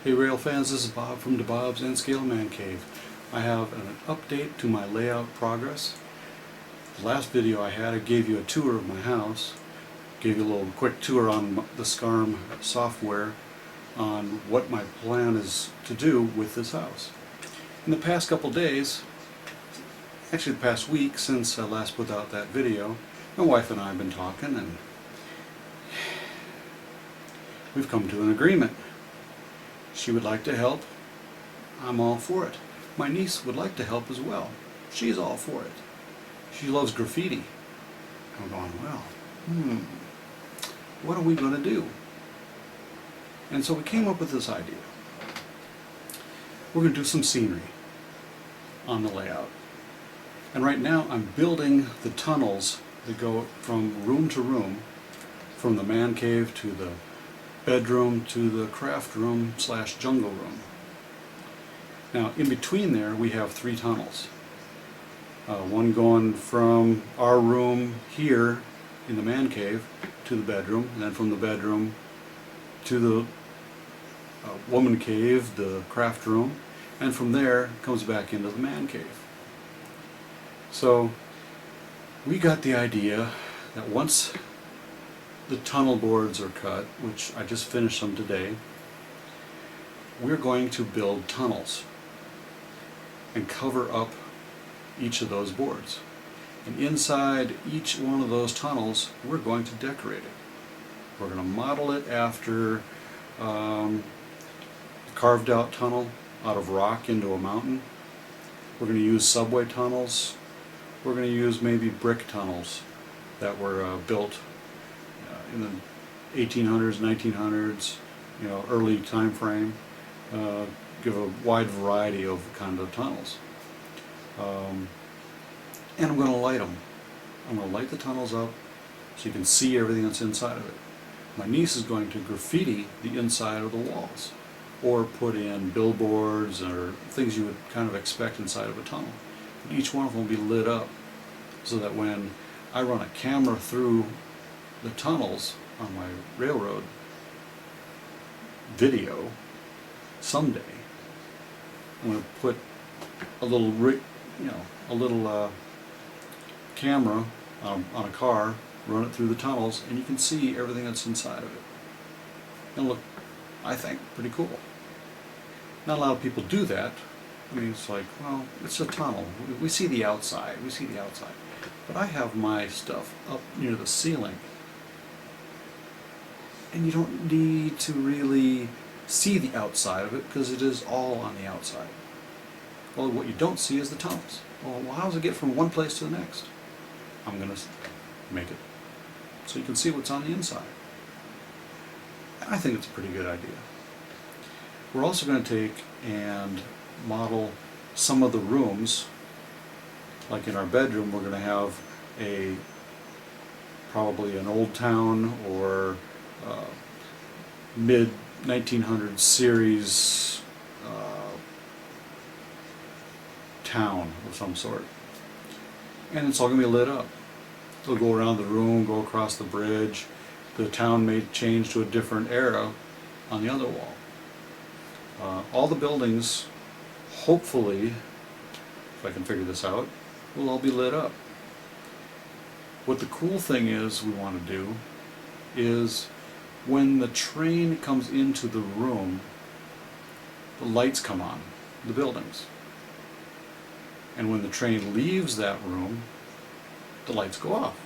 Hey rail fans, this is Bob from Bob's N-Scale ManCave. I have an update to my layout progress. The last video I had, I gave you a tour of my house, gave you a little quick tour on the SCARM software on what my plan is to do with this house. In the past couple days, actually the past week since I last put out that video, my wife and I have been talking and we've come to an agreement. She would like to help. I'm all for it. My niece would like to help as well. She's all for it. She loves graffiti. I'm going, well, what are we going to do? And so we came up with this idea. We're going to do some scenery on the layout. And right now I'm building the tunnels that go from room to room, from the man cave to the bedroom to the craft room / jungle room. Now in between there we have 3 tunnels. One going from our room here in the man cave to the bedroom, and then from the bedroom to the woman cave, the craft room, and from there comes back into the man cave. So we got the idea that once the tunnel boards are cut, which I just finished them today, we're going to build tunnels and cover up each of those boards. And inside each one of those tunnels, we're going to decorate it. We're going to model it after a carved out tunnel out of rock into a mountain. We're going to use subway tunnels. We're going to use maybe brick tunnels that were built in the 1800s, 1900s, early time frame. Give a wide variety of kind of tunnels. And I'm going to light them. I'm going to light the tunnels up so you can see everything that's inside of it. My niece is going to graffiti the inside of the walls, or put in billboards or things you would kind of expect inside of a tunnel. But each one of them will be lit up so that when I run a camera through the tunnels on my railroad video someday, I'm going to put a little camera on a car, run it through the tunnels, and you can see everything that's inside of it. It'll look, I think, pretty cool. Not a lot of people do that. I mean, it's like, well, it's a tunnel. We see the outside. We see the outside. But I have my stuff up near the ceiling. And you don't need to really see the outside of it because it is all on the outside. Well, what you don't see is the tunnels. Well, how does it get from one place to the next? I'm going to make it so you can see what's on the inside. I think it's a pretty good idea. We're also going to take and model some of the rooms. Like in our bedroom, we're going to have probably an old town or mid 1900s series town of some sort, and it's all going to be lit up. It'll go around the room, go across the bridge. The town may change to a different era on the other wall. All the buildings, hopefully, if I can figure this out, will all be lit up. What the cool thing is we want to do is when the train comes into the room, the lights come on, the buildings. And when the train leaves that room, the lights go off.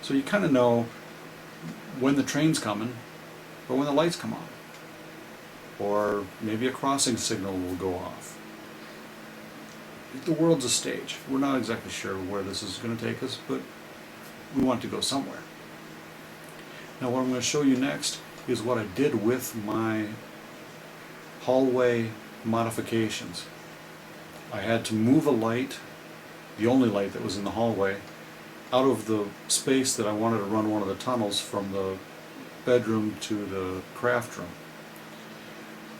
So you kind of know when the train's coming or when the lights come on. Or maybe a crossing signal will go off. The world's a stage. We're not exactly sure where this is going to take us, but we want to go somewhere. Now what I'm going to show you next is what I did with my hallway modifications. I had to move a light, the only light that was in the hallway, out of the space that I wanted to run one of the tunnels from the bedroom to the craft room.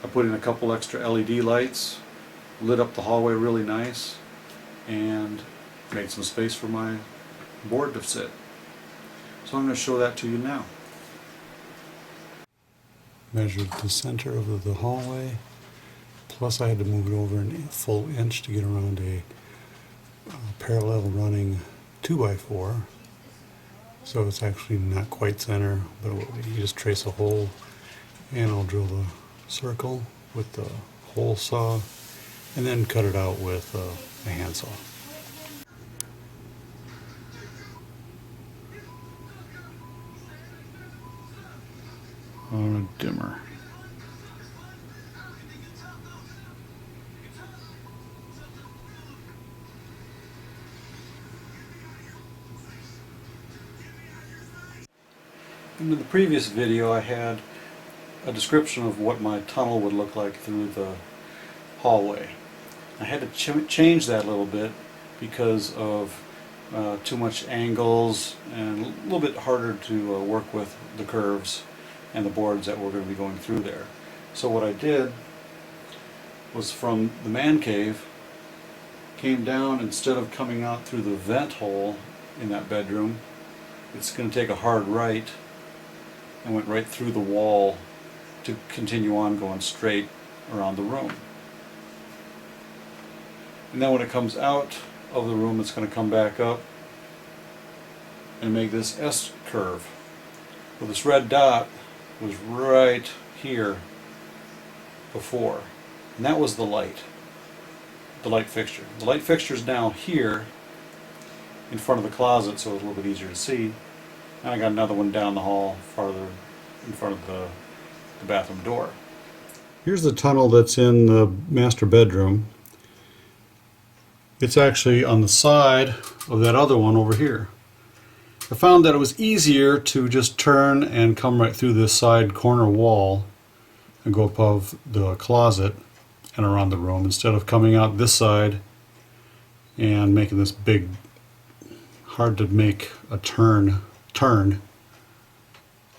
I put in a couple extra LED lights, lit up the hallway really nice, and made some space for my board to sit. So I'm going to show that to you now. measured the center of the hallway, plus I had to move it over a full inch to get around a parallel running 2x4. So it's actually not quite center, but you just trace a hole, and I'll drill the circle with the hole saw, and then cut it out with a handsaw. On a dimmer. In the previous video I had a description of what my tunnel would look like through the hallway. I had to change that a little bit because of too much angles and a little bit harder to work with the curves and the boards that we're going to be going through there. So what I did was, from the man cave, came down, instead of coming out through the vent hole in that bedroom, it's going to take a hard right and went right through the wall to continue on going straight around the room. And then when it comes out of the room, it's going to come back up and make this S curve. Well, this red dot was right here before, and that was the light fixture. The light fixture is now here in front of the closet, so it's a little bit easier to see. And I got another one down the hall farther in front of the bathroom door. Here's the tunnel that's in the master bedroom. It's actually on the side of that other one over here. I found that it was easier to just turn and come right through this side corner wall and go above the closet and around the room, instead of coming out this side and making this big, hard to make a turn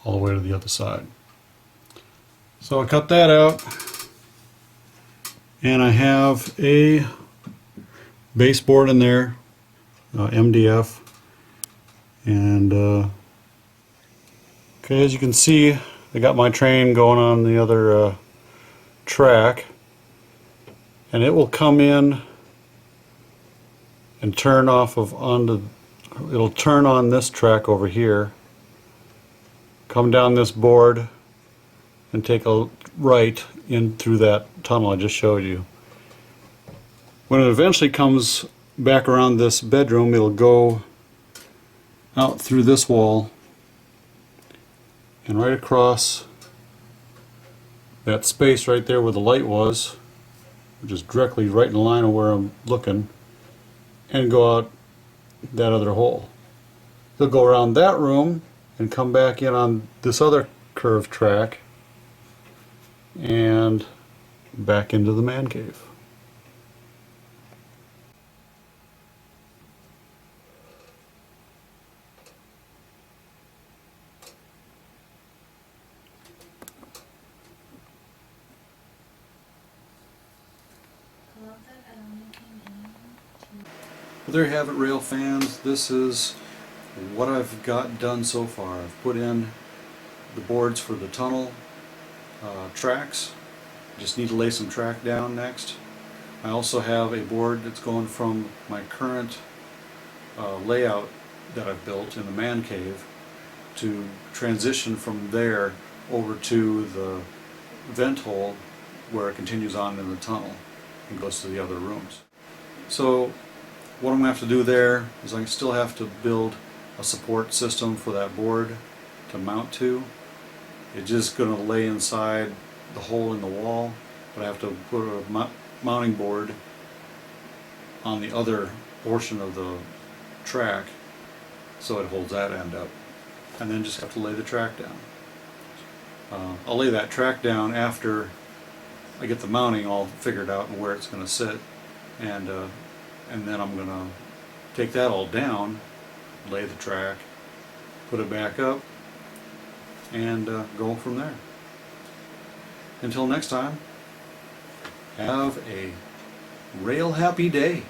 all the way to the other side. So I cut that out, and I have a baseboard in there, MDF, and okay, as you can see, I got my train going on the other track, and it will come in and turn off of onto, it'll turn on this track over here, come down this board, and take a right in through that tunnel I just showed you. When it eventually comes back around this bedroom, it'll go out through this wall and right across that space right there where the light was, which is directly right in line of where I'm looking, and go out that other hole. It'll go around that room and come back in on this other curved track and back into the man cave. Well, there you have it, rail fans. This is what I've got done so far. I've put in the boards for the tunnel tracks. Just need to lay some track down next. I also have a board that's going from my current layout that I've built in the man cave to transition from there over to the vent hole where it continues on in the tunnel and goes to the other rooms. So what I'm going to have to do there is I still have to build a support system for that board to mount to. It's just going to lay inside the hole in the wall, but I have to put a mounting board on the other portion of the track so it holds that end up, and then just have to lay the track down. I'll lay that track down after I get the mounting all figured out and where it's going to sit, and then I'm going to take that all down, lay the track, put it back up, and go from there. Until next time, have a rail happy day.